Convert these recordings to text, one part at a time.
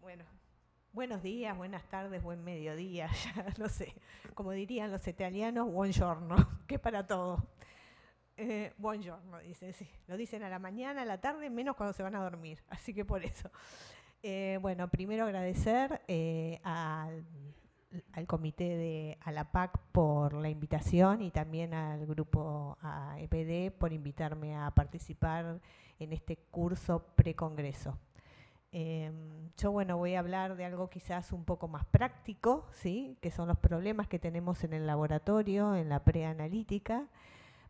Bueno, buenos días, buenas tardes, buen mediodía, ya no sé. Como dirían los italianos, buongiorno, que para todo. Buongiorno, dicen, sí. Lo dicen a la mañana, a la tarde, menos cuando se van a dormir. Así que por eso. Bueno, primero agradecer al comité de ALAPAC por la invitación y también al grupo a EPD por invitarme a participar en este curso precongreso. Yo, bueno, voy a hablar de algo quizás un poco más práctico, ¿sí? Que son los problemas que tenemos en el laboratorio, en la preanalítica,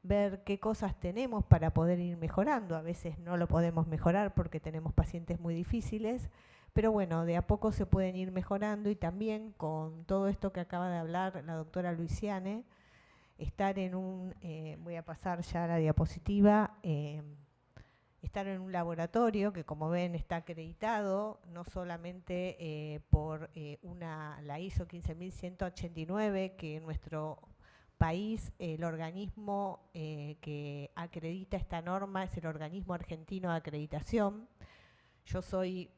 ver qué cosas tenemos para poder ir mejorando. A veces no lo podemos mejorar porque tenemos pacientes muy difíciles, pero bueno, de a poco se pueden ir mejorando y también con todo esto que acaba de hablar la doctora Luisiane, estar en voy a pasar ya a la diapositiva, estar en un laboratorio que, como ven, está acreditado no solamente por la ISO 15189, que en nuestro país el organismo que acredita esta norma es el organismo argentino de acreditación. Yo soy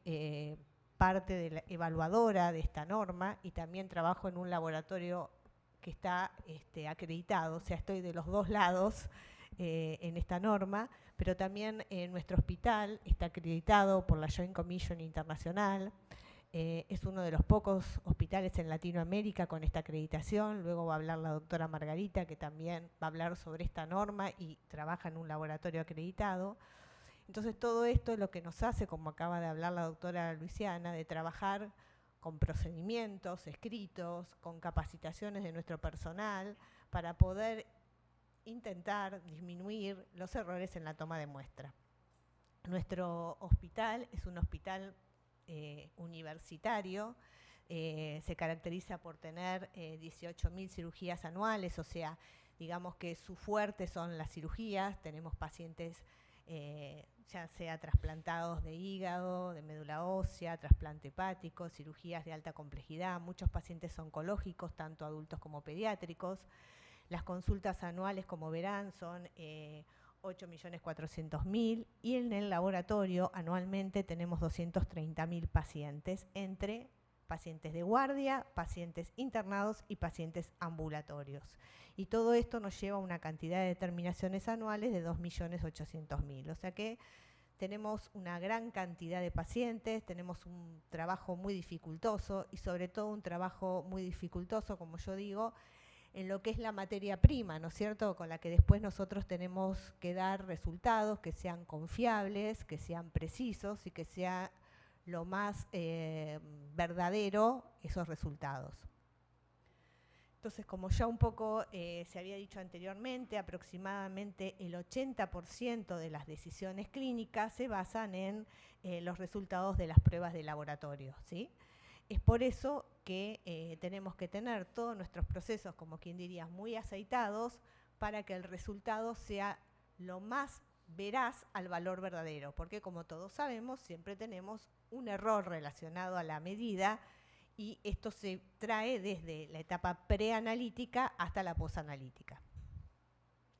parte de la evaluadora de esta norma y también trabajo en un laboratorio que está acreditado, o sea, estoy de los dos lados en esta norma, pero también nuestro hospital está acreditado por la Joint Commission Internacional. Es uno de los pocos hospitales en Latinoamérica con esta acreditación. Luego va a hablar la doctora Margarita, que también va a hablar sobre esta norma y trabaja en un laboratorio acreditado. Entonces todo esto es lo que nos hace, como acaba de hablar la doctora Luisiana, de trabajar con procedimientos escritos, con capacitaciones de nuestro personal, para poder intentar disminuir los errores en la toma de muestra. Nuestro hospital es un hospital universitario, se caracteriza por tener 18.000 cirugías anuales, o sea, digamos que su fuerte son las cirugías. Tenemos pacientes ya sea trasplantados de hígado, de médula ósea, trasplante hepático, cirugías de alta complejidad, muchos pacientes oncológicos, tanto adultos como pediátricos. Las consultas anuales, como verán, son 8.400.000 y en el laboratorio anualmente tenemos 230.000 pacientes, entre pacientes de guardia, pacientes internados y pacientes ambulatorios. Y todo esto nos lleva a una cantidad de determinaciones anuales de 2.800.000. O sea que tenemos una gran cantidad de pacientes, tenemos un trabajo muy dificultoso y sobre todo un trabajo muy dificultoso, como yo digo, en lo que es la materia prima, ¿no es cierto?, con la que después nosotros tenemos que dar resultados que sean confiables, que sean precisos y que sea lo más verdadero esos resultados. Entonces, como ya un poco se había dicho anteriormente, aproximadamente el 80% de las decisiones clínicas se basan en los resultados de las pruebas de laboratorio, ¿sí? Es por eso que tenemos que tener todos nuestros procesos, como quien diría, muy aceitados para que el resultado sea lo más veraz al valor verdadero, porque como todos sabemos, siempre tenemos un error relacionado a la medida y esto se trae desde la etapa preanalítica hasta la posanalítica.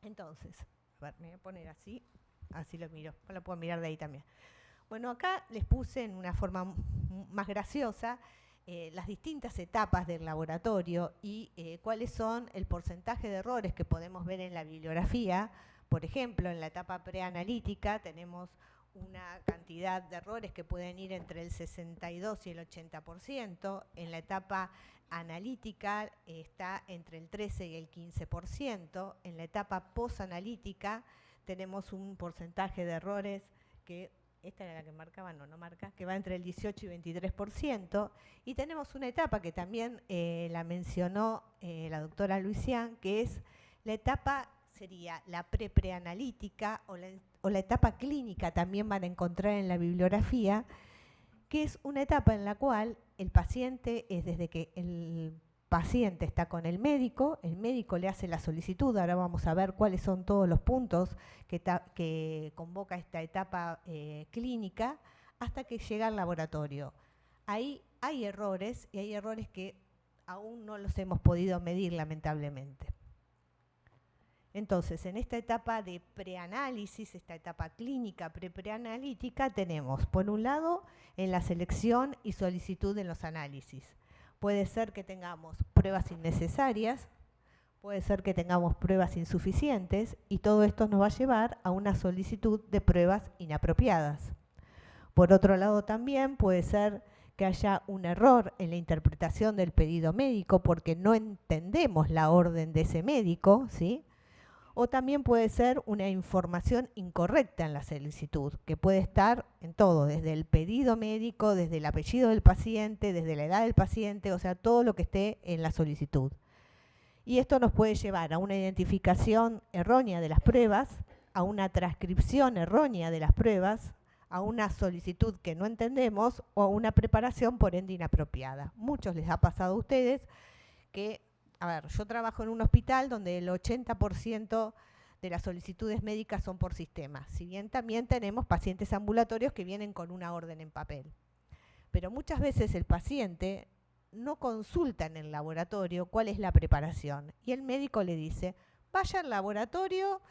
Entonces, a ver, me voy a poner así lo miro, lo puedo mirar de ahí también. Bueno, acá les puse en una forma más graciosa las distintas etapas del laboratorio y cuáles son el porcentaje de errores que podemos ver en la bibliografía. Por ejemplo, en la etapa preanalítica tenemos una cantidad de errores que pueden ir entre el 62 y el 80%. En la etapa analítica está entre el 13 y el 15%. En la etapa posanalítica tenemos un porcentaje de errores que esta era la que marcaba, no marca, que va entre el 18 y 23%, y tenemos una etapa que también la mencionó la doctora Luisian, que es la etapa, sería la preanalítica o la etapa clínica, también van a encontrar en la bibliografía, que es una etapa en la cual el paciente es desde que el paciente está con el médico le hace la solicitud. Ahora vamos a ver cuáles son todos los puntos que convoca esta etapa clínica hasta que llega al laboratorio. Ahí hay errores y hay errores que aún no los hemos podido medir, lamentablemente. Entonces, en esta etapa de preanálisis, esta etapa clínica preanalítica, tenemos, por un lado, en la selección y solicitud de los análisis. Puede ser que tengamos pruebas innecesarias, puede ser que tengamos pruebas insuficientes, y todo esto nos va a llevar a una solicitud de pruebas inapropiadas. Por otro lado, también puede ser que haya un error en la interpretación del pedido médico porque no entendemos la orden de ese médico, ¿sí? O también puede ser una información incorrecta en la solicitud, que puede estar en todo, desde el pedido médico, desde el apellido del paciente, desde la edad del paciente, o sea, todo lo que esté en la solicitud. Y esto nos puede llevar a una identificación errónea de las pruebas, a una transcripción errónea de las pruebas, a una solicitud que no entendemos o a una preparación por ende inapropiada. Muchos les ha pasado a ustedes que, a ver, yo trabajo en un hospital donde el 80% de las solicitudes médicas son por sistema, si bien también tenemos pacientes ambulatorios que vienen con una orden en papel. Pero muchas veces el paciente no consulta en el laboratorio cuál es la preparación y el médico le dice, vaya al laboratorio,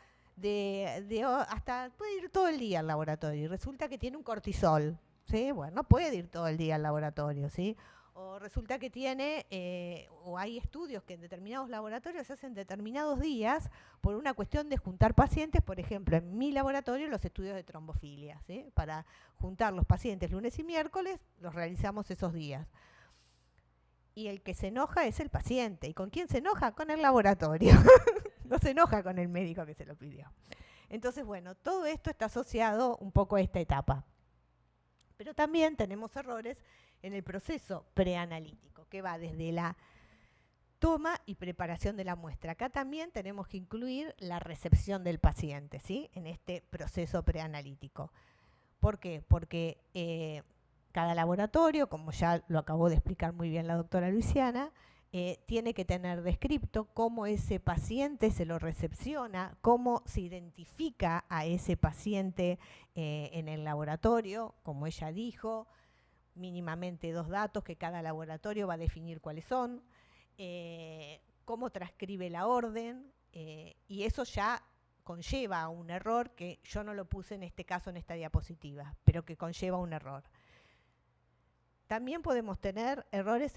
hasta puede ir todo el día al laboratorio y resulta que tiene un cortisol, ¿sí? Bueno, no puede ir todo el día al laboratorio, ¿sí? O resulta que tiene, o hay estudios que en determinados laboratorios se hacen determinados días por una cuestión de juntar pacientes. Por ejemplo, en mi laboratorio los estudios de trombofilia, ¿sí? Para juntar los pacientes lunes y miércoles, los realizamos esos días. Y el que se enoja es el paciente. ¿Y con quién se enoja? Con el laboratorio. No se enoja con el médico que se lo pidió. Entonces, bueno, todo esto está asociado un poco a esta etapa. Pero también tenemos errores en el proceso preanalítico, que va desde la toma y preparación de la muestra. Acá también tenemos que incluir la recepción del paciente, ¿sí? En este proceso preanalítico. ¿Por qué? Porque cada laboratorio, como ya lo acabó de explicar muy bien la doctora Luisiana, tiene que tener descripto cómo ese paciente se lo recepciona, cómo se identifica a ese paciente en el laboratorio, como ella dijo, mínimamente 2 datos que cada laboratorio va a definir cuáles son, cómo transcribe la orden, y eso ya conlleva a un error que yo no lo puse en este caso en esta diapositiva, pero que conlleva un error. También podemos tener errores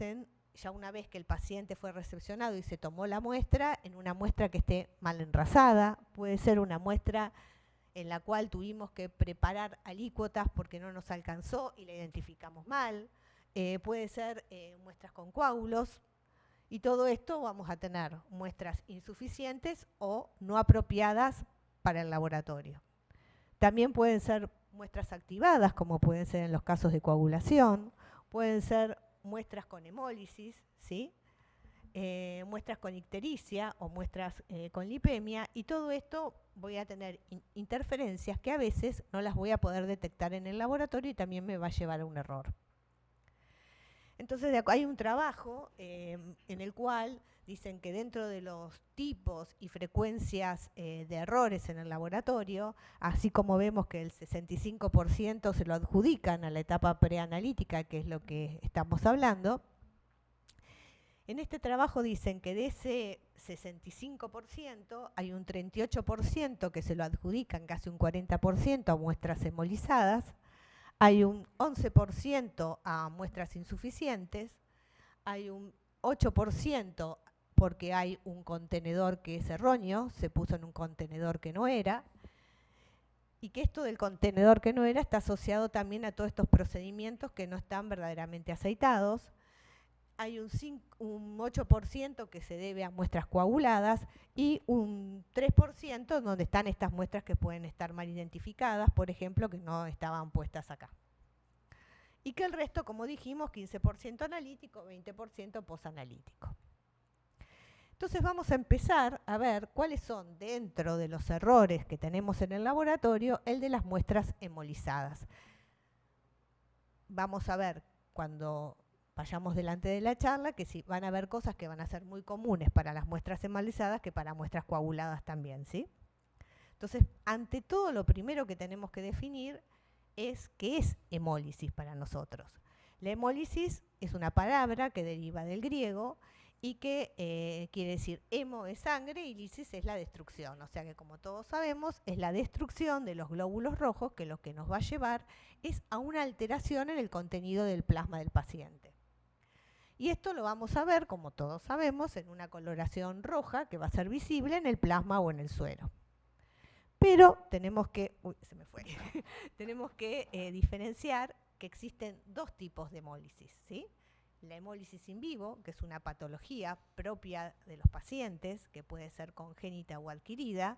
ya una vez que el paciente fue recepcionado y se tomó la muestra, en una muestra que esté mal enrasada, puede ser una muestra en la cual tuvimos que preparar alícuotas porque no nos alcanzó y la identificamos mal, puede ser muestras con coágulos, y todo esto vamos a tener muestras insuficientes o no apropiadas para el laboratorio. También pueden ser muestras activadas, como pueden ser en los casos de coagulación, pueden ser muestras con hemólisis, ¿sí? Muestras con ictericia o muestras con lipemia, y todo esto voy a tener interferencias que a veces no las voy a poder detectar en el laboratorio y también me va a llevar a un error. Entonces hay un trabajo en el cual dicen que dentro de los tipos y frecuencias de errores en el laboratorio, así como vemos que el 65% se lo adjudican a la etapa preanalítica, que es lo que estamos hablando, en este trabajo dicen que de ese 65% hay un 38% que se lo adjudican, casi un 40% a muestras hemolizadas, hay un 11% a muestras insuficientes, hay un 8% porque hay un contenedor que es erróneo, se puso en un contenedor que no era, y que esto del contenedor que no era está asociado también a todos estos procedimientos que no están verdaderamente aceitados. Hay un 8% que se debe a muestras coaguladas y un 3% donde están estas muestras que pueden estar mal identificadas, por ejemplo, que no estaban puestas acá. Y que el resto, como dijimos, 15% analítico, 20% posanalítico. Entonces vamos a empezar a ver cuáles son, dentro de los errores que tenemos en el laboratorio, el de las muestras hemolizadas. Vamos a ver cuando vayamos delante de la charla que sí, van a haber cosas que van a ser muy comunes para las muestras hemolizadas que para muestras coaguladas también, ¿sí? Entonces, ante todo, lo primero que tenemos que definir es qué es hemólisis para nosotros. La hemólisis es una palabra que deriva del griego y que quiere decir hemo es sangre y lisis es la destrucción. O sea que, como todos sabemos, es la destrucción de los glóbulos rojos que lo que nos va a llevar es a una alteración en el contenido del plasma del paciente. Y esto lo vamos a ver, como todos sabemos, en una coloración roja que va a ser visible en el plasma o en el suero. Pero tenemos que, tenemos que diferenciar que existen dos tipos de hemólisis, ¿sí? La hemólisis in vivo, que es una patología propia de los pacientes, que puede ser congénita o adquirida,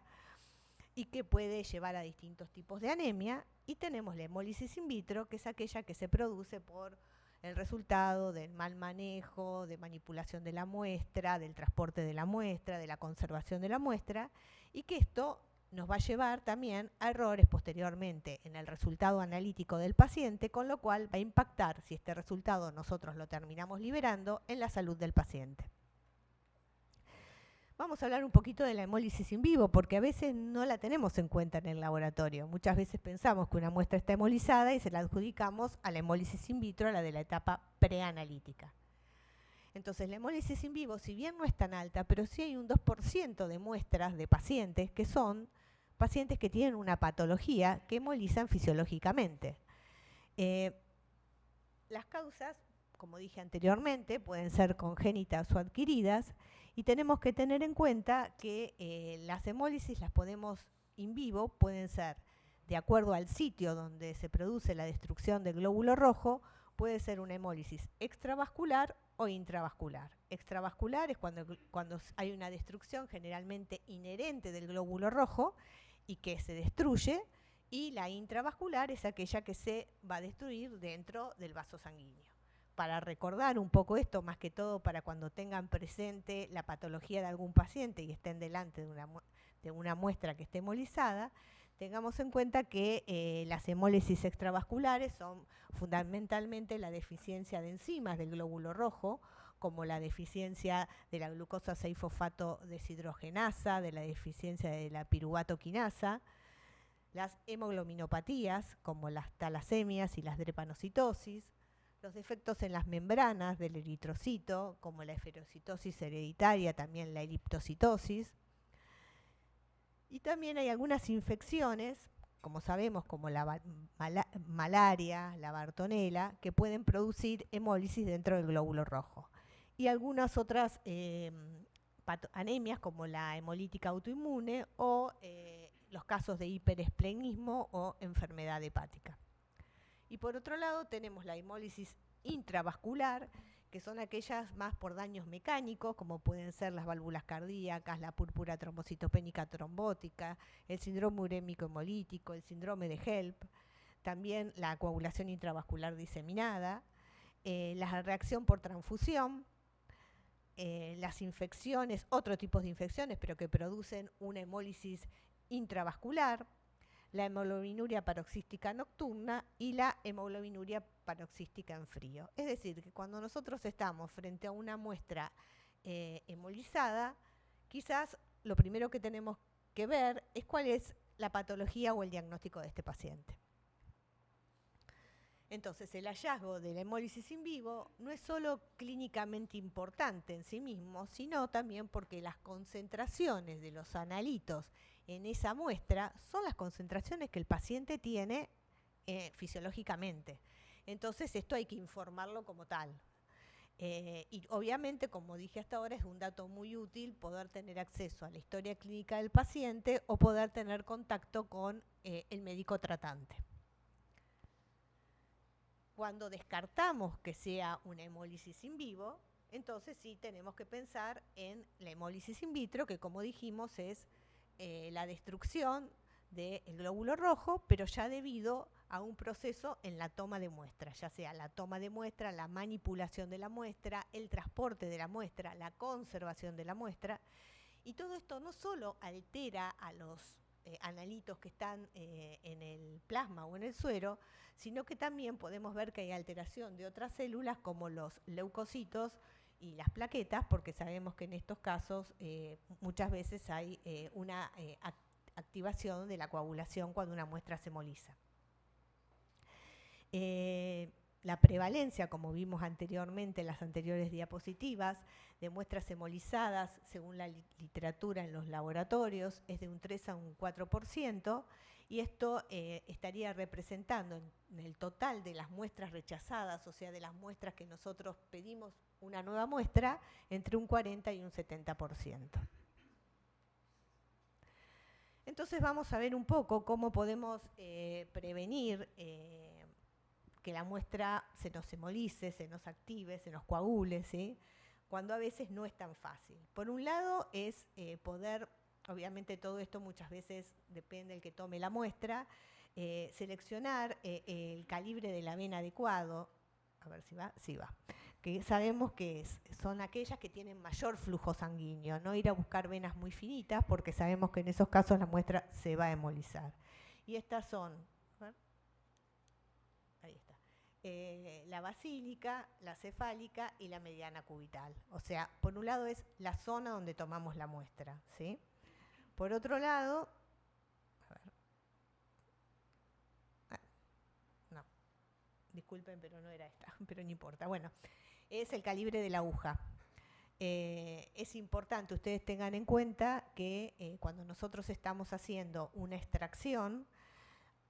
y que puede llevar a distintos tipos de anemia. Y tenemos la hemólisis in vitro, que es aquella que se produce por el resultado del mal manejo, de manipulación de la muestra, del transporte de la muestra, de la conservación de la muestra, y que esto nos va a llevar también a errores posteriormente en el resultado analítico del paciente, con lo cual va a impactar, si este resultado nosotros lo terminamos liberando, en la salud del paciente. Vamos a hablar un poquito de la hemólisis in vivo, porque a veces no la tenemos en cuenta en el laboratorio. Muchas veces pensamos que una muestra está hemolizada y se la adjudicamos a la hemólisis in vitro, a la de la etapa preanalítica. Entonces, la hemólisis in vivo, si bien no es tan alta, pero sí hay un 2% de muestras de pacientes que son pacientes que tienen una patología que hemolizan fisiológicamente. Las causas, como dije anteriormente, pueden ser congénitas o adquiridas, y tenemos que tener en cuenta que las hemólisis las podemos in vivo, pueden ser de acuerdo al sitio donde se produce la destrucción del glóbulo rojo, puede ser una hemólisis extravascular o intravascular. Extravascular es cuando hay una destrucción generalmente inherente del glóbulo rojo y que se destruye, y la intravascular es aquella que se va a destruir dentro del vaso sanguíneo. Para recordar un poco esto, más que todo para cuando tengan presente la patología de algún paciente y estén delante de una muestra que esté hemolizada, tengamos en cuenta que las hemólisis extravasculares son fundamentalmente la deficiencia de enzimas del glóbulo rojo, como la deficiencia de la glucosa 6-fosfato deshidrogenasa, de la deficiencia de la piruvato quinasa, las hemoglobinopatías, como las talasemias y las drepanocitosis, los defectos en las membranas del eritrocito, como la eferocitosis hereditaria, también la eliptocitosis. Y también hay algunas infecciones, como sabemos, como la malaria, la bartonela, que pueden producir hemólisis dentro del glóbulo rojo. Y algunas otras anemias, como la hemolítica autoinmune o los casos de hiperesplenismo o enfermedad hepática. Y por otro lado tenemos la hemólisis intravascular, que son aquellas más por daños mecánicos, como pueden ser las válvulas cardíacas, la púrpura trombocitopénica trombótica, el síndrome urémico hemolítico, el síndrome de HELP, también la coagulación intravascular diseminada, la reacción por transfusión, las infecciones, otros tipos de infecciones, pero que producen una hemólisis intravascular, la hemoglobinuria paroxística nocturna y la hemoglobinuria paroxística en frío. Es decir, que cuando nosotros estamos frente a una muestra hemolizada, quizás lo primero que tenemos que ver es cuál es la patología o el diagnóstico de este paciente. Entonces, el hallazgo de la hemólisis in vivo no es solo clínicamente importante en sí mismo, sino también porque las concentraciones de los analitos en esa muestra son las concentraciones que el paciente tiene fisiológicamente. Entonces, esto hay que informarlo como tal. Y obviamente, como dije hasta ahora, es un dato muy útil poder tener acceso a la historia clínica del paciente o poder tener contacto con el médico tratante. Cuando descartamos que sea una hemólisis in vivo, entonces sí tenemos que pensar en la hemólisis in vitro, que como dijimos es la destrucción del glóbulo rojo, pero ya debido a un proceso en la toma de muestra, ya sea la toma de muestra, la manipulación de la muestra, el transporte de la muestra, la conservación de la muestra. Y todo esto no solo altera a los analitos que están en el plasma o en el suero, sino que también podemos ver que hay alteración de otras células como los leucocitos y las plaquetas, porque sabemos que en estos casos muchas veces hay una activación de la coagulación cuando una muestra se hemoliza. la prevalencia, como vimos anteriormente en las anteriores diapositivas, de muestras hemolizadas, según la literatura en los laboratorios, es de un 3 a un 4%, y esto estaría representando en el total de las muestras rechazadas, o sea, de las muestras que nosotros pedimos una nueva muestra, entre un 40 y un 70%. Entonces vamos a ver un poco cómo podemos prevenir que la muestra se nos hemolice, se nos active, se nos coagule, ¿sí? Cuando a veces no es tan fácil. Por un lado es poder, obviamente todo esto muchas veces depende del que tome la muestra, seleccionar el calibre de la vena adecuado, a ver si va, sí va, que sabemos que son aquellas que tienen mayor flujo sanguíneo, no ir a buscar venas muy finitas porque sabemos que en esos casos la muestra se va a hemolizar. Y estas son, ahí está, la basílica, la cefálica y la mediana cubital. O sea, por un lado es la zona donde tomamos la muestra, ¿sí? Por otro lado, a ver, no, disculpen, pero no era esta, pero no importa. Bueno, es el calibre de la aguja. Es importante ustedes tengan en cuenta que cuando nosotros estamos haciendo una extracción,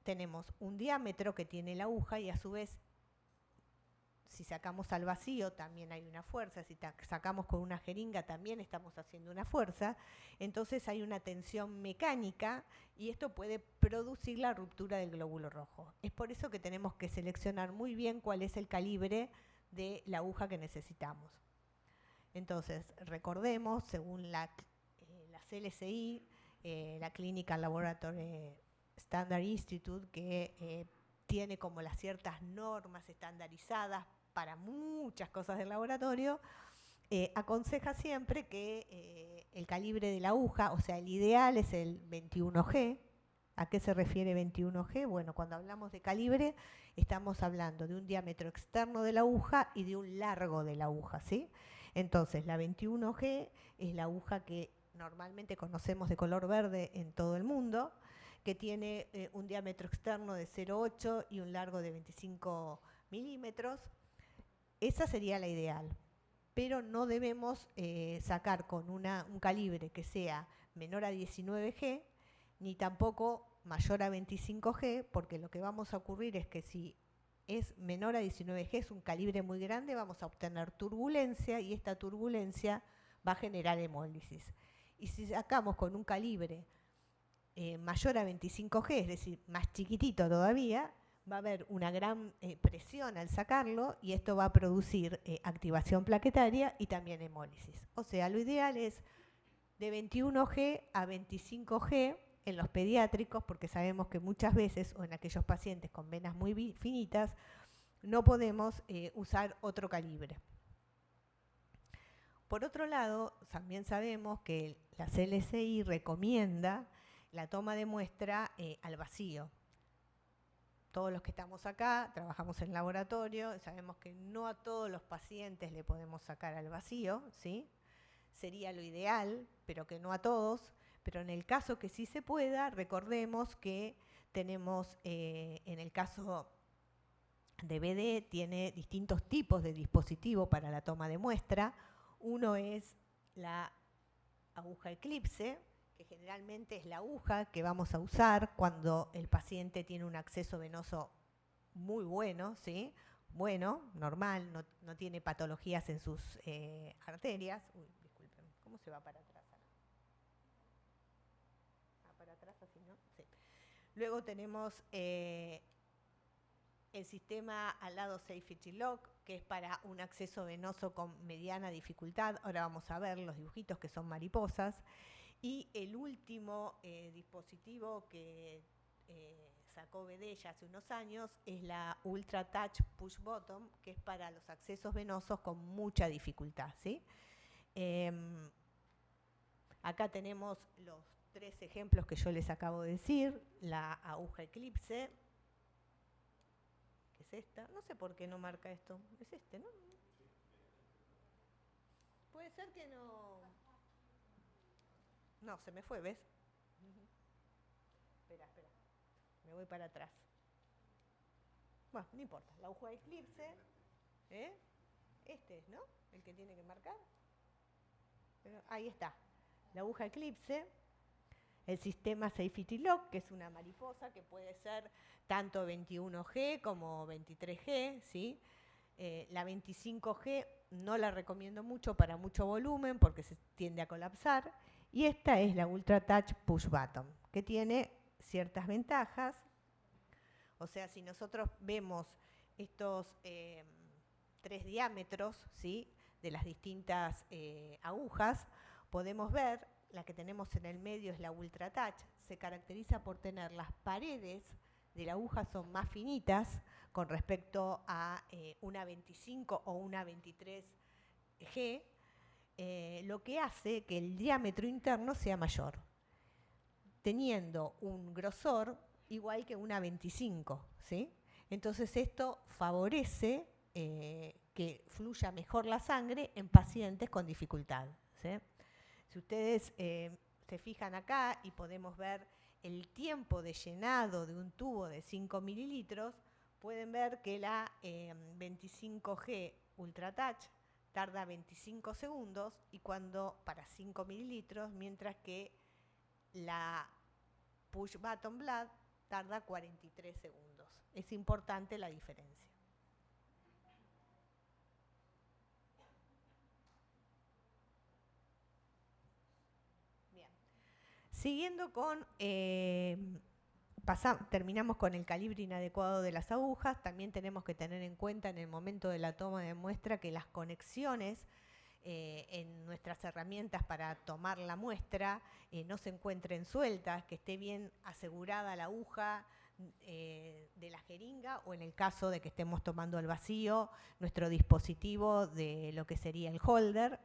tenemos un diámetro que tiene la aguja y a su vez, si sacamos al vacío también hay una fuerza, si sacamos con una jeringa también estamos haciendo una fuerza, entonces hay una tensión mecánica y esto puede producir la ruptura del glóbulo rojo. Es por eso que tenemos que seleccionar muy bien cuál es el calibre de la aguja que necesitamos. Entonces, recordemos, según la CLSI, la Clinical Laboratory Standard Institute, que tiene como las ciertas normas estandarizadas para muchas cosas del laboratorio, aconseja siempre que el calibre de la aguja, o sea, el ideal es el 21G. ¿A qué se refiere 21G? Bueno, cuando hablamos de calibre, estamos hablando de un diámetro externo de la aguja y de un largo de la aguja, ¿sí? Entonces, la 21G es la aguja que normalmente conocemos de color verde en todo el mundo, que tiene un diámetro externo de 0,8 y un largo de 25 milímetros. Esa sería la ideal, pero no debemos sacar con un calibre que sea menor a 19G, ni tampoco mayor a 25G, porque lo que vamos a ocurrir es que si es menor a 19G, es un calibre muy grande, vamos a obtener turbulencia y esta turbulencia va a generar hemólisis. Y si sacamos con un calibre mayor a 25G, es decir, más chiquitito todavía, va a haber una gran presión al sacarlo y esto va a producir activación plaquetaria y también hemólisis. O sea, lo ideal es de 21G a 25G en los pediátricos, porque sabemos que muchas veces, o en aquellos pacientes con venas muy finitas, no podemos usar otro calibre. Por otro lado, también sabemos que la CLSI recomienda la toma de muestra al vacío. Todos los que estamos acá trabajamos en laboratorio, sabemos que no a todos los pacientes le podemos sacar al vacío, ¿sí? Sería lo ideal, pero que no a todos. Pero en el caso que sí se pueda, recordemos que tenemos, en el caso de BD, tiene distintos tipos de dispositivo para la toma de muestra. Uno es la aguja Eclipse, que generalmente es la aguja que vamos a usar cuando el paciente tiene un acceso venoso muy bueno, ¿sí? Bueno, normal, no tiene patologías en sus arterias. Uy, disculpen, ¿cómo se va para atrás? Para atrás así, ¿no? Sí. Luego tenemos el sistema al lado Safety Lock, que es para un acceso venoso con mediana dificultad. Ahora vamos a ver los dibujitos que son mariposas. Y el último dispositivo que sacó BD ya hace unos años es la Ultra Touch Push Bottom, que es para los accesos venosos con mucha dificultad, ¿sí? Acá tenemos los 3 ejemplos que yo les acabo de decir. La aguja Eclipse, que es esta. No sé por qué no marca esto. Es este, ¿no? Puede ser que no... No, se me fue, ¿ves? Espera, me voy para atrás. Bueno, no importa, la aguja de Eclipse, este es, ¿no? El que tiene que marcar. Pero ahí está, la aguja Eclipse, el sistema Safety Lock, que es una mariposa que puede ser tanto 21G como 23G, ¿sí? La 25G no la recomiendo mucho para mucho volumen porque se tiende a colapsar. Y esta es la Ultra Touch Push Button, que tiene ciertas ventajas. O sea, si nosotros vemos estos 3 diámetros, ¿sí?, de las distintas agujas, podemos ver, la que tenemos en el medio es la Ultra Touch, se caracteriza por tener las paredes de la aguja son más finitas con respecto a una 25 o una 23G, lo que hace que el diámetro interno sea mayor, teniendo un grosor igual que una 25, ¿sí? Entonces esto favorece que fluya mejor la sangre en pacientes con dificultad, ¿sí? Si ustedes se fijan acá y podemos ver el tiempo de llenado de un tubo de 5 mililitros, pueden ver que la 25G Ultra Touch tarda 25 segundos y para 5 mililitros, mientras que la Push Button Blood tarda 43 segundos. Es importante la diferencia. Bien. Siguiendo con, terminamos con el calibre inadecuado de las agujas. También tenemos que tener en cuenta en el momento de la toma de muestra que las conexiones en nuestras herramientas para tomar la muestra no se encuentren sueltas, que esté bien asegurada la aguja de la jeringa, o en el caso de que estemos tomando al vacío, nuestro dispositivo de lo que sería el holder.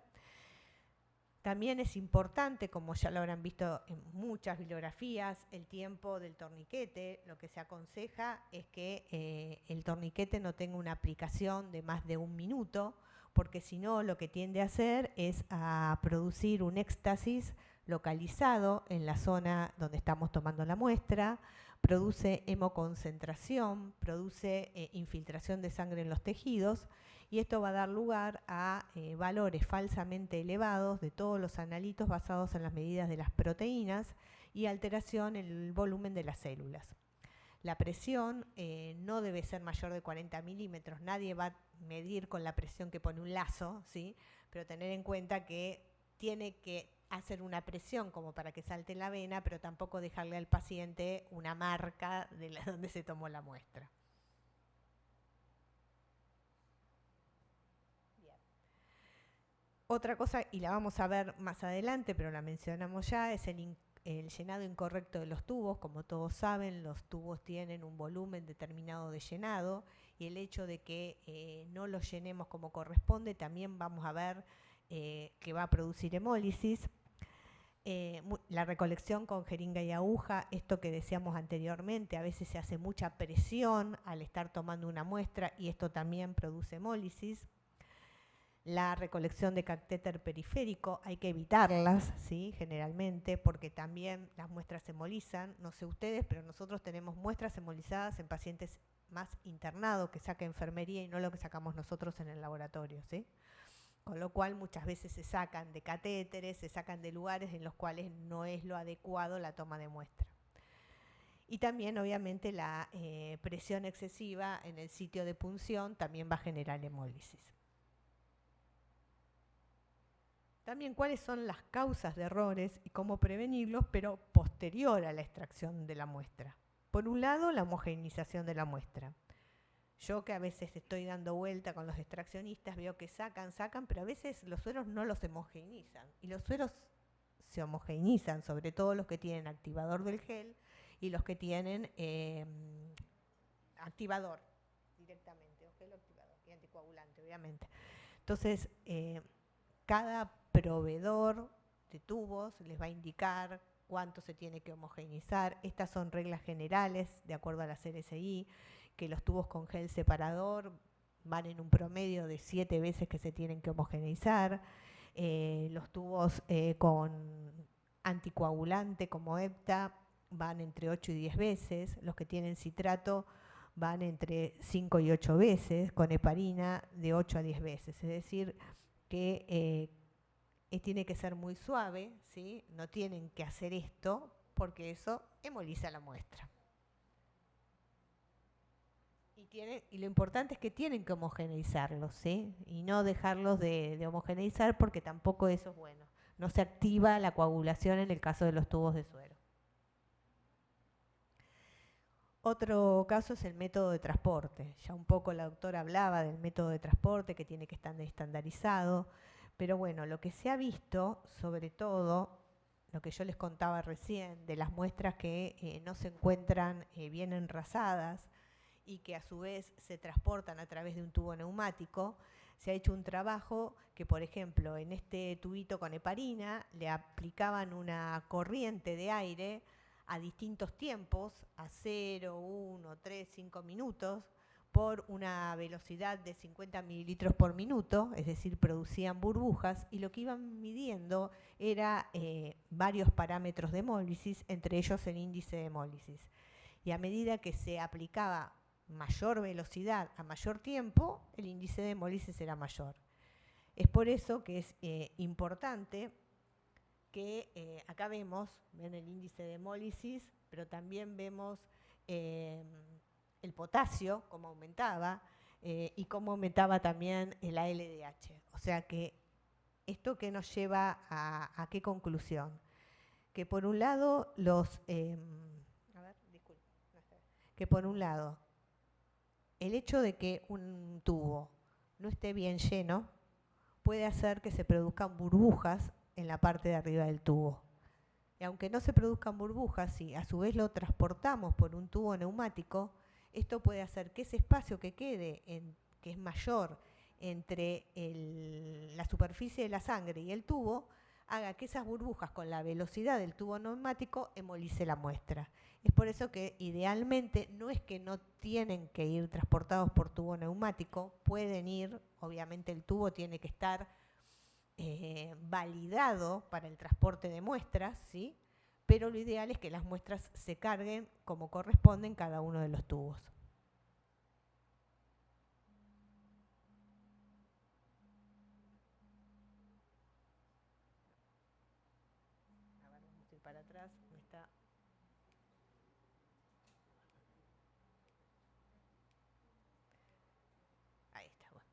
También es importante, como ya lo habrán visto en muchas bibliografías, el tiempo del torniquete. Lo que se aconseja es que el torniquete no tenga una aplicación de más de 1 minuto, porque si no, lo que tiende a hacer es a producir un éxtasis localizado en la zona donde estamos tomando la muestra, produce hemoconcentración, produce infiltración de sangre en los tejidos, y esto va a dar lugar a valores falsamente elevados de todos los analitos basados en las medidas de las proteínas y alteración en el volumen de las células. La presión no debe ser mayor de 40 milímetros. Nadie va a medir con la presión que pone un lazo, ¿sí? Pero tener en cuenta que tiene que hacer una presión como para que salte la vena, pero tampoco dejarle al paciente una marca de donde se tomó la muestra. Bien. Otra cosa, y la vamos a ver más adelante, pero la mencionamos ya, es el llenado incorrecto de los tubos. Como todos saben, los tubos tienen un volumen determinado de llenado, y el hecho de que no los llenemos como corresponde también vamos a ver que va a producir hemólisis. La recolección con jeringa y aguja, esto que decíamos anteriormente, a veces se hace mucha presión al estar tomando una muestra y esto también produce hemólisis. La recolección de catéter periférico hay que evitarlas, ¿sí?, generalmente, porque también las muestras se hemolizan. No sé ustedes, pero nosotros tenemos muestras hemolizadas en pacientes más internados que saca enfermería y no lo que sacamos nosotros en el laboratorio, ¿sí? Con lo cual muchas veces se sacan de catéteres, se sacan de lugares en los cuales no es lo adecuado la toma de muestra. Y también, obviamente, la presión excesiva en el sitio de punción también va a generar hemólisis. También cuáles son las causas de errores y cómo prevenirlos, pero posterior a la extracción de la muestra. Por un lado, la homogeneización de la muestra. Yo, que a veces estoy dando vuelta con los extraccionistas, veo que sacan, pero a veces los sueros no los homogeneizan. Y los sueros se homogeneizan, sobre todo los que tienen activador del gel y los que tienen activador directamente, o gel activador y anticoagulante, obviamente. Entonces, cada proveedor de tubos les va a indicar cuánto se tiene que homogeneizar. Estas son reglas generales de acuerdo a la CRSI, que los tubos con gel separador van en un promedio de 7 veces que se tienen que homogeneizar. Los tubos con anticoagulante como EPTA van entre 8 y 10 veces. Los que tienen citrato van entre 5 y 8 veces, con heparina de 8 a 10 veces. Es decir, que tiene que ser muy suave, ¿sí? No tienen que hacer esto porque eso hemoliza la muestra. Y lo importante es que tienen que homogeneizarlos, ¿sí? Y no dejarlos de homogeneizar porque tampoco eso es bueno. No se activa la coagulación en el caso de los tubos de suero. Otro caso es el método de transporte. Ya un poco la doctora hablaba del método de transporte que tiene que estar estandarizado, pero bueno, lo que se ha visto, sobre todo, lo que yo les contaba recién, de las muestras que no se encuentran bien enrasadas y que a su vez se transportan a través de un tubo neumático, se ha hecho un trabajo que, por ejemplo, en este tubito con heparina le aplicaban una corriente de aire a distintos tiempos, a 0, 1, 3, 5 minutos, por una velocidad de 50 mililitros por minuto, es decir, producían burbujas, y lo que iban midiendo era varios parámetros de hemólisis, entre ellos el índice de hemólisis. Y a medida que se aplicaba mayor velocidad a mayor tiempo, el índice de hemólisis era mayor. Es por eso que es importante que acá ven el índice de hemólisis, pero también vemos el potasio, cómo aumentaba, y cómo aumentaba también el ALDH. O sea que esto que nos lleva a qué conclusión. Que por un lado que por un lado el hecho de que un tubo no esté bien lleno puede hacer que se produzcan burbujas en la parte de arriba del tubo. Y aunque no se produzcan burbujas, si a su vez lo transportamos por un tubo neumático, esto puede hacer que ese espacio que quede, que es mayor entre la superficie de la sangre y el tubo, haga que esas burbujas con la velocidad del tubo neumático hemolice la muestra. Es por eso que idealmente no es que no tienen que ir transportados por tubo neumático, pueden ir, obviamente el tubo tiene que estar validado para el transporte de muestras, ¿sí? Pero lo ideal es que las muestras se carguen como corresponde en cada uno de los tubos. A ver, vamos a ir para atrás. Ahí está. Bueno.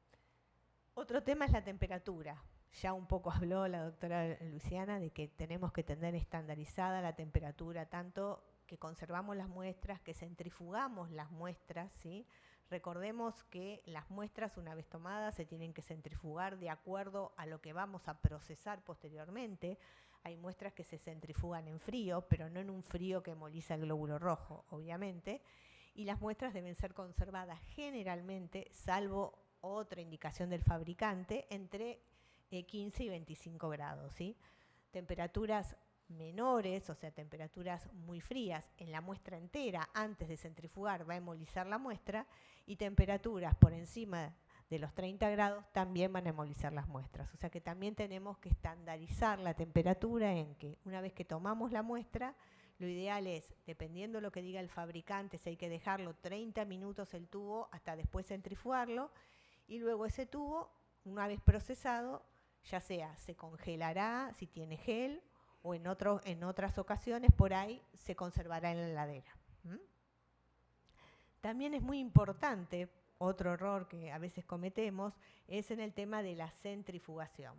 Otro tema es la temperatura. Ya un poco habló la doctora Luciana de que tenemos que tener estandarizada la temperatura, tanto que conservamos las muestras, que centrifugamos las muestras, ¿sí? Recordemos que las muestras, una vez tomadas, se tienen que centrifugar de acuerdo a lo que vamos a procesar posteriormente. Hay muestras que se centrifugan en frío, pero no en un frío que hemoliza el glóbulo rojo, obviamente. Y las muestras deben ser conservadas generalmente, salvo otra indicación del fabricante, entre 15 y 25 grados, ¿sí? Temperaturas menores, o sea, temperaturas muy frías en la muestra entera antes de centrifugar va a hemolizar la muestra, y temperaturas por encima de los 30 grados también van a hemolizar las muestras. O sea que también tenemos que estandarizar la temperatura en que una vez que tomamos la muestra, lo ideal es, dependiendo de lo que diga el fabricante, si hay que dejarlo 30 minutos el tubo hasta después centrifugarlo, y luego ese tubo, una vez procesado, ya sea se congelará si tiene gel, o en otras ocasiones por ahí se conservará en la heladera. También es muy importante, otro error que a veces cometemos, es en el tema de la centrifugación.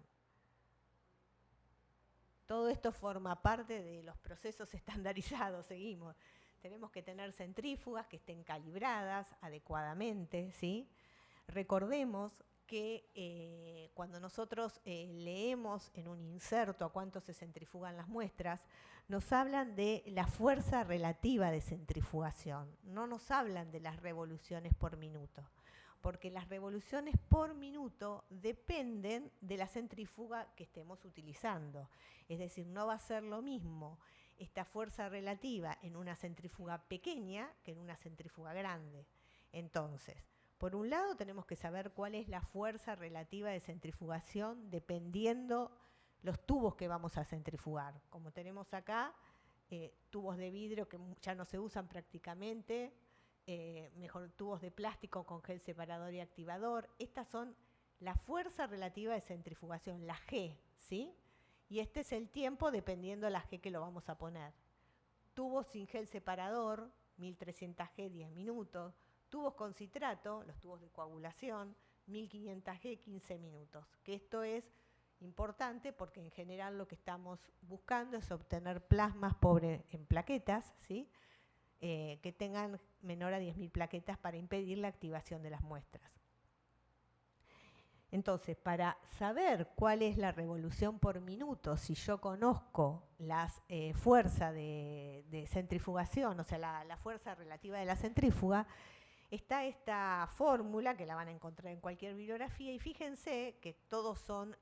Todo esto forma parte de los procesos estandarizados, seguimos. Tenemos que tener centrífugas que estén calibradas adecuadamente, ¿sí? Recordemos que cuando nosotros leemos en un inserto a cuánto se centrifugan las muestras, nos hablan de la fuerza relativa de centrifugación, no nos hablan de las revoluciones por minuto, porque las revoluciones por minuto dependen de la centrífuga que estemos utilizando. Es decir, no va a ser lo mismo esta fuerza relativa en una centrífuga pequeña que en una centrífuga grande. Entonces, por un lado, tenemos que saber cuál es la fuerza relativa de centrifugación dependiendo los tubos que vamos a centrifugar. Como tenemos acá, tubos de vidrio que ya no se usan prácticamente, mejor tubos de plástico con gel separador y activador. Estas son la fuerza relativa de centrifugación, la G, ¿sí? Y este es el tiempo dependiendo de la G que lo vamos a poner. Tubos sin gel separador, 1300 G, 10 minutos. Tubos con citrato, los tubos de coagulación, 1500 G, 15 minutos. Que esto es importante porque en general lo que estamos buscando es obtener plasmas pobres en plaquetas, ¿sí? Que tengan menor a 10.000 plaquetas para impedir la activación de las muestras. Entonces, para saber cuál es la revolución por minuto, si yo conozco la fuerza de centrifugación, o sea, la fuerza relativa de la centrífuga, está esta fórmula que la van a encontrar en cualquier bibliografía y fíjense que todos son,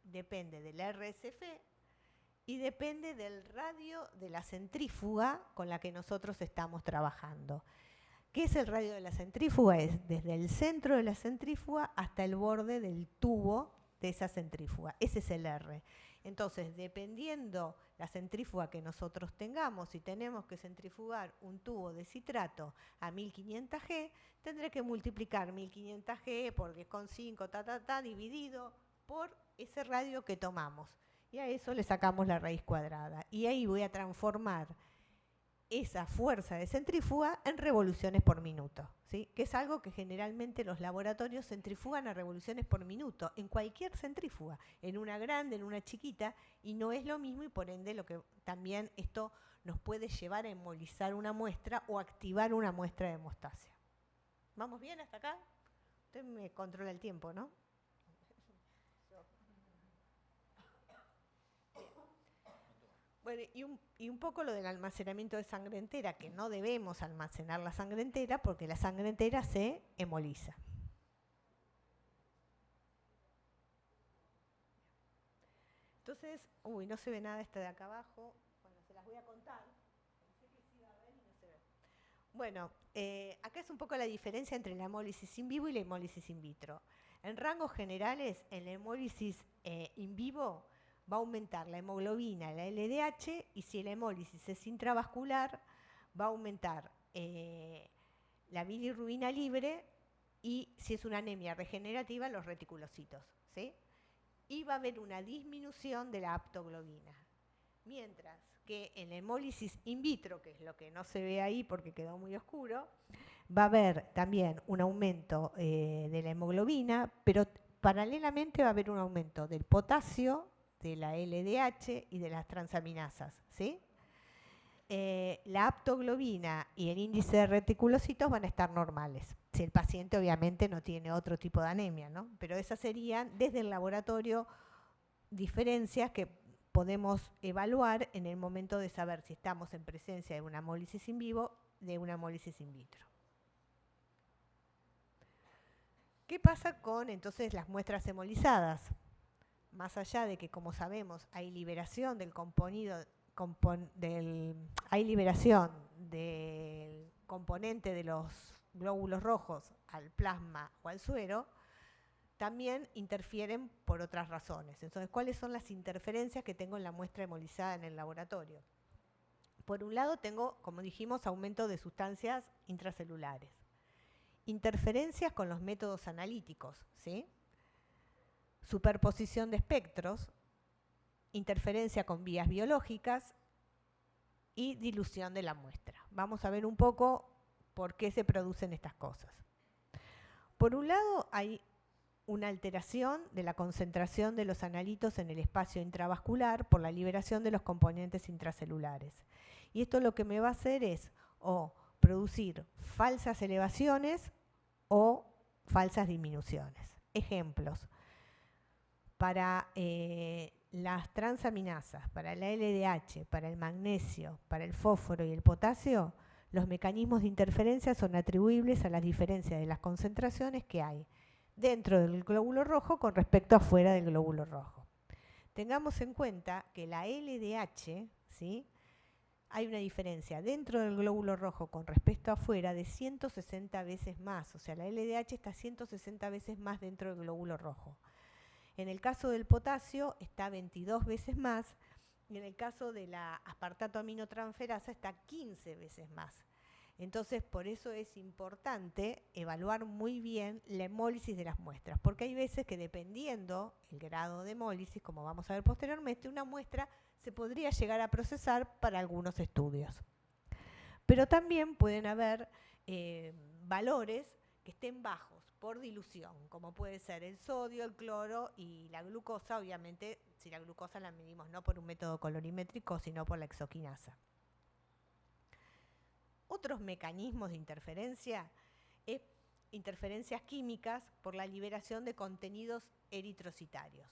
depende del RSF y depende del radio de la centrífuga con la que nosotros estamos trabajando. ¿Qué es el radio de la centrífuga? Es desde el centro de la centrífuga hasta el borde del tubo de esa centrífuga. Ese es el R. Entonces, dependiendo la centrífuga que nosotros tengamos, si tenemos que centrifugar un tubo de citrato a 1500 G, tendré que multiplicar 1500 G por 10,5, dividido por ese radio que tomamos. Y a eso le sacamos la raíz cuadrada. Y ahí voy a transformar esa fuerza de centrífuga en revoluciones por minuto, ¿sí? Que es algo que generalmente los laboratorios centrifugan a revoluciones por minuto, en cualquier centrífuga, en una grande, en una chiquita, y no es lo mismo y por ende lo que también esto nos puede llevar a hemolizar una muestra o activar una muestra de hemostasia. ¿Vamos bien hasta acá? Usted me controla el tiempo, ¿no? Bueno, y un poco lo del almacenamiento de sangre entera, que no debemos almacenar la sangre entera porque la sangre entera se hemoliza. Entonces, no se ve nada esta de acá abajo. Bueno, se las voy a contar. Pensé que sí iba a ver y no se ve. Bueno, acá es un poco la diferencia entre la hemólisis in vivo y la hemólisis in vitro. En rangos generales, en la hemólisis in vivo va a aumentar la hemoglobina, la LDH, y si la hemólisis es intravascular, va a aumentar la bilirrubina libre y si es una anemia regenerativa, los reticulocitos, ¿sí? Y va a haber una disminución de la aptoglobina. Mientras que en la hemólisis in vitro, que es lo que no se ve ahí porque quedó muy oscuro, va a haber también un aumento de la hemoglobina, pero paralelamente va a haber un aumento del potasio, de la LDH y de las transaminasas, ¿sí? La aptoglobina y el índice de reticulocitos van a estar normales, si el paciente obviamente no tiene otro tipo de anemia, ¿no? Pero esas serían desde el laboratorio diferencias que podemos evaluar en el momento de saber si estamos en presencia de una hemólisis in vivo, de una hemólisis in vitro. ¿Qué pasa con entonces las muestras hemolizadas? Más allá de que, como sabemos, hay liberación del hay liberación del componente de los glóbulos rojos al plasma o al suero, también interfieren por otras razones. Entonces, ¿cuáles son las interferencias que tengo en la muestra hemolizada en el laboratorio? Por un lado tengo, como dijimos, aumento de sustancias intracelulares. Interferencias con los métodos analíticos, ¿sí? Superposición de espectros, interferencia con vías biológicas y dilución de la muestra. Vamos a ver un poco por qué se producen estas cosas. Por un lado, hay una alteración de la concentración de los analitos en el espacio intravascular por la liberación de los componentes intracelulares. Y esto lo que me va a hacer es o producir falsas elevaciones o falsas disminuciones. Ejemplos. Para las transaminasas, para la LDH, para el magnesio, para el fósforo y el potasio, los mecanismos de interferencia son atribuibles a las diferencias de las concentraciones que hay dentro del glóbulo rojo con respecto a afuera del glóbulo rojo. Tengamos en cuenta que la LDH, ¿sí?, hay una diferencia dentro del glóbulo rojo con respecto a afuera de 160 veces más. O sea, la LDH está 160 veces más dentro del glóbulo rojo. En el caso del potasio está 22 veces más y en el caso de la aspartato aminotransferasa está 15 veces más. Entonces, por eso es importante evaluar muy bien la hemólisis de las muestras, porque hay veces que dependiendo el grado de hemólisis, como vamos a ver posteriormente, una muestra se podría llegar a procesar para algunos estudios. Pero también pueden haber valores que estén bajos por dilución, como puede ser el sodio, el cloro y la glucosa. Obviamente, si la glucosa la medimos no por un método colorimétrico, sino por la exoquinasa. Otros mecanismos de interferencia es interferencias químicas por la liberación de contenidos eritrocitarios.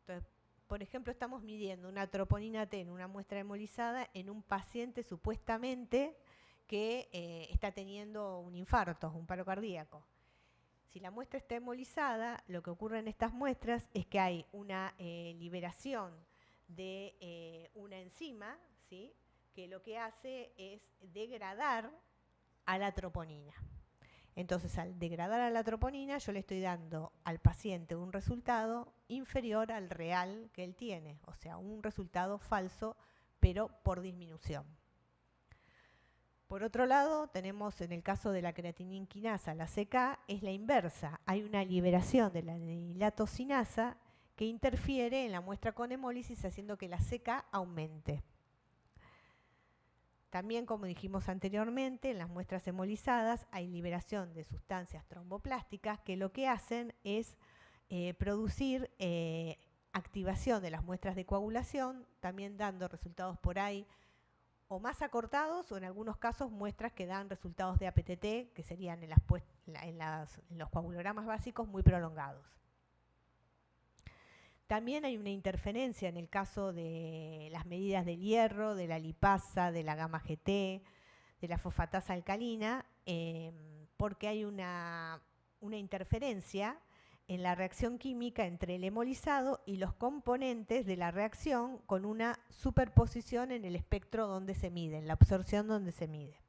Entonces, por ejemplo, estamos midiendo una troponina T en una muestra hemolizada en un paciente supuestamente que está teniendo un infarto, un paro cardíaco. Si la muestra está hemolizada, lo que ocurre en estas muestras es que hay una liberación de una enzima, ¿sí?, que lo que hace es degradar a la troponina. Entonces, al degradar a la troponina, yo le estoy dando al paciente un resultado inferior al real que él tiene, o sea, un resultado falso, pero por disminución. Por otro lado, tenemos en el caso de la creatininquinasa, la CK, es la inversa. Hay una liberación de la dilatocinasa que interfiere en la muestra con hemólisis, haciendo que la CK aumente. También, como dijimos anteriormente, en las muestras hemolizadas hay liberación de sustancias tromboplásticas que lo que hacen es producir activación de las muestras de coagulación, también dando resultados por ahí o más acortados o en algunos casos muestras que dan resultados de APTT, que serían en los coagulogramas básicos muy prolongados. También hay una interferencia en el caso de las medidas del hierro, de la lipasa, de la gamma GT, de la fosfatasa alcalina, porque hay una interferencia en la reacción química entre el hemolizado y los componentes de la reacción con una superposición en el espectro donde se mide, en la absorción donde se mide.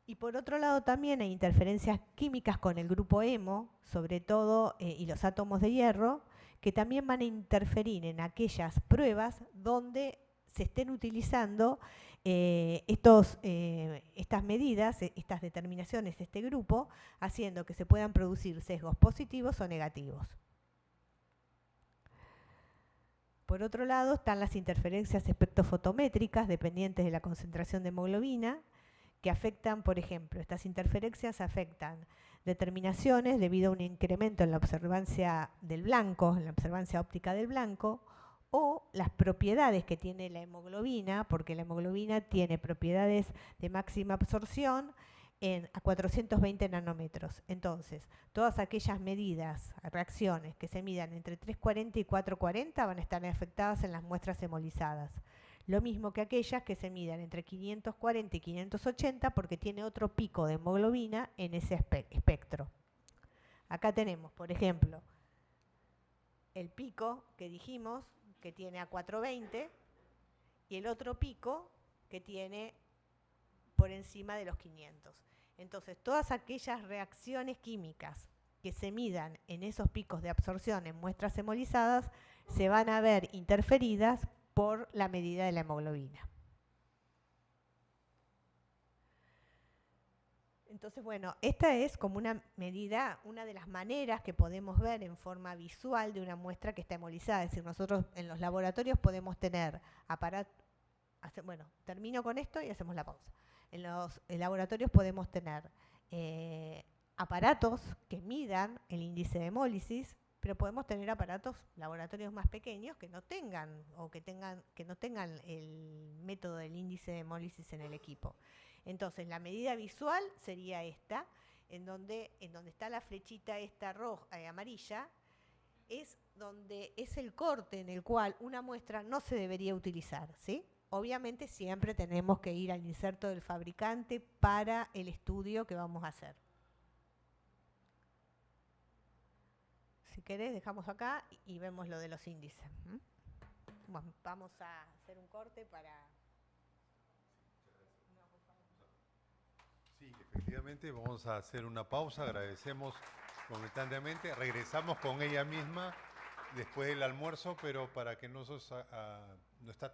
Y por otro lado también hay interferencias químicas con el grupo hemo, sobre todo, y los átomos de hierro, que también van a interferir en aquellas pruebas donde se estén utilizando estas medidas, estas determinaciones, este grupo, haciendo que se puedan producir sesgos positivos o negativos. Por otro lado están las interferencias espectrofotométricas dependientes de la concentración de hemoglobina, que afectan, por ejemplo, estas interferencias afectan determinaciones debido a un incremento en la observancia del blanco, en la observancia óptica del blanco, o las propiedades que tiene la hemoglobina, porque la hemoglobina tiene propiedades de máxima absorción a 420 nanómetros. Entonces, todas aquellas medidas, reacciones que se midan entre 340 y 440 van a estar afectadas en las muestras hemolizadas. Lo mismo que aquellas que se midan entre 540 y 580 porque tiene otro pico de hemoglobina en ese espectro. Acá tenemos, por ejemplo, el pico que dijimos que tiene a 420 y el otro pico que tiene por encima de los 500. Entonces, todas aquellas reacciones químicas que se midan en esos picos de absorción en muestras hemolizadas se van a ver interferidas por la medida de la hemoglobina. Entonces, bueno, esta es como una medida, una de las maneras que podemos ver en forma visual de una muestra que está hemolizada. Es decir, nosotros en los laboratorios podemos tener aparatos. Bueno, termino con esto y hacemos la pausa. En los laboratorios podemos tener aparatos que midan el índice de hemólisis, pero podemos tener laboratorios más pequeños que no tengan que no tengan el método del índice de hemólisis en el equipo. Entonces, la medida visual sería esta, en donde está la flechita esta amarilla, es donde es el corte en el cual una muestra no se debería utilizar, ¿sí? Obviamente siempre tenemos que ir al inserto del fabricante para el estudio que vamos a hacer. Si querés, dejamos acá y vemos lo de los índices. Bueno, vamos a hacer un corte para... Sí, efectivamente, vamos a hacer una pausa. Agradecemos momentáneamente. Regresamos con ella misma después del almuerzo, pero para que no está tan...